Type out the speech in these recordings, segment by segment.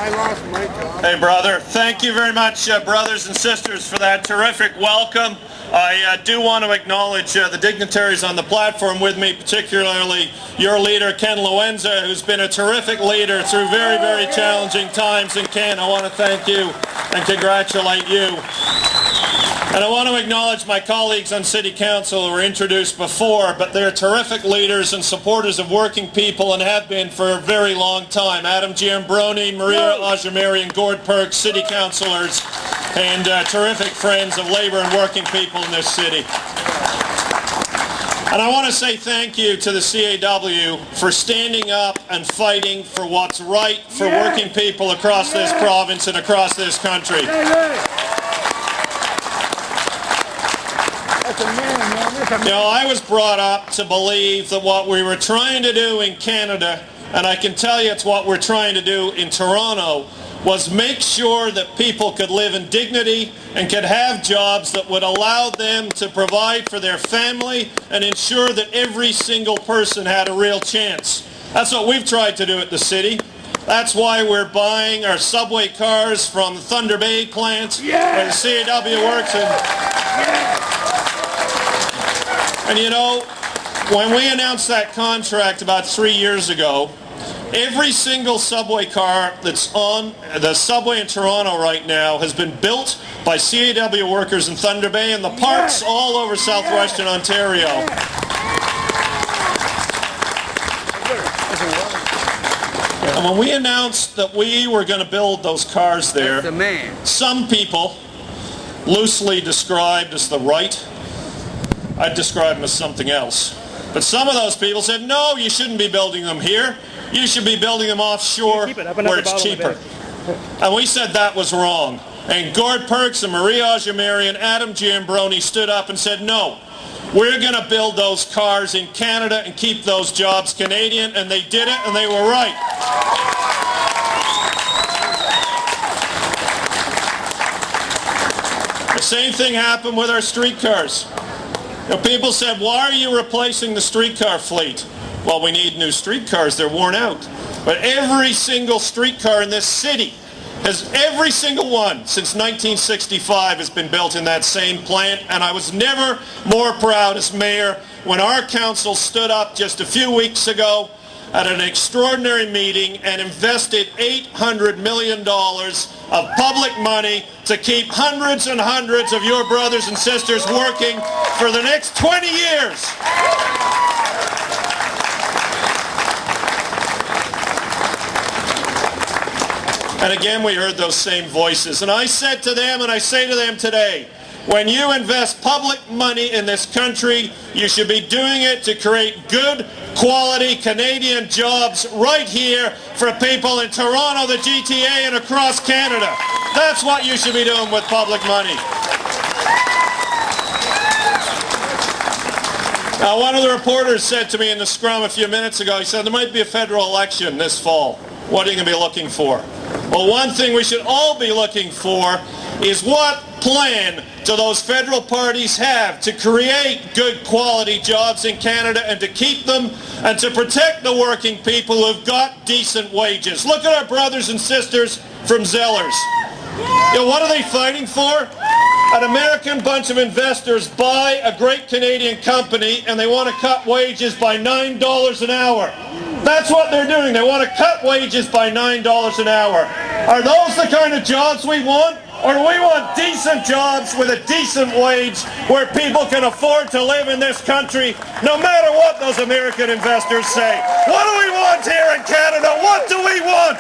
I lost my job. Hey, brother. Thank you very much, brothers and sisters, for that terrific welcome. I do want to acknowledge the dignitaries on the platform with me, particularly your leader, Ken Loenza, who's been a terrific leader through very, very challenging times. And Ken, I want to thank you and congratulate you. And I want to acknowledge my colleagues on City Council who were introduced before, but they're terrific leaders and supporters of working people and have been for a very long time. Adam Giambroni, Maria Ajamiri, and Gord Perks, City Councillors, and terrific friends of labor and working people in this city. And I want to say thank you to the CAW for standing up and fighting for what's right for working people across this province and across this country. You know, I was brought up to believe that what we were trying to do in Canada, and I can tell you it's what we're trying to do in Toronto, was make sure that people could live in dignity and could have jobs that would allow them to provide for their family and ensure that every single person had a real chance. That's what we've tried to do at the city. That's why we're buying our subway cars from the Thunder Bay plant where the CAW works. And you know, when we announced that contract about 3 years ago, every single subway car that's on the subway in Toronto right now has been built by CAW workers in Thunder Bay and the parks all over southwestern Ontario. And when we announced that we were going to build those cars there, some people, loosely described as the right, I'd describe them as something else. But some of those people said, no, you shouldn't be building them here. You should be building them offshore where it's cheaper. And we said that was wrong. And Gord Perks and Maria Ajamiri and Adam Giambroni stood up and said, no, we're going to build those cars in Canada and keep those jobs Canadian. And they did it, and they were right. The same thing happened with our streetcars. You know, people said, why are you replacing the streetcar fleet? Well, we need new streetcars. They're worn out. But every single streetcar in this city, every single one since 1965 has been built in that same plant. And I was never more proud as mayor when our council stood up just a few weeks ago at an extraordinary meeting and invested $800 million of public money to keep hundreds and hundreds of your brothers and sisters working for the next 20 years. And again, we heard those same voices. And I said to them, and I say to them today, when you invest public money in this country, you should be doing it to create good, quality Canadian jobs right here for people in Toronto, the GTA, and across Canada. That's what you should be doing with public money. Now, one of the reporters said to me in the scrum a few minutes ago, he said, there might be a federal election this fall. What are you going to be looking for? Well, one thing we should all be looking for is what plan do those federal parties have to create good quality jobs in Canada and to keep them and to protect the working people who've got decent wages. Look at our brothers and sisters from Zellers. You know, what are they fighting for? An American bunch of investors buy a great Canadian company and they want to cut wages by $9 an hour. That's what they're doing. They want to cut wages by $9 an hour. Are those the kind of jobs we want? Or do we want decent jobs with a decent wage where people can afford to live in this country no matter what those American investors say? What do we want here in Canada? What do we want?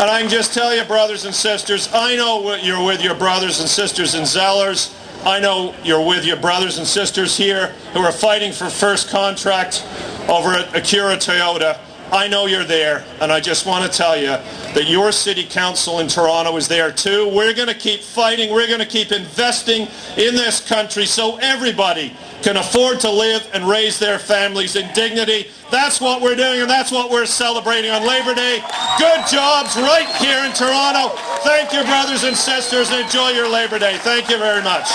And I can just tell you, brothers and sisters, I know you're with your brothers and sisters in Zellers. I know you're with your brothers and sisters here who are fighting for first contract over at Acura Toyota. I know you're there, and I just want to tell you that your city council in Toronto is there too. We're going to keep fighting. We're going to keep investing in this country so everybody can afford to live and raise their families in dignity. That's what we're doing, and that's what we're celebrating on Labor Day. Good jobs right here in Toronto. Thank you, brothers and sisters, and enjoy your Labor Day. Thank you very much.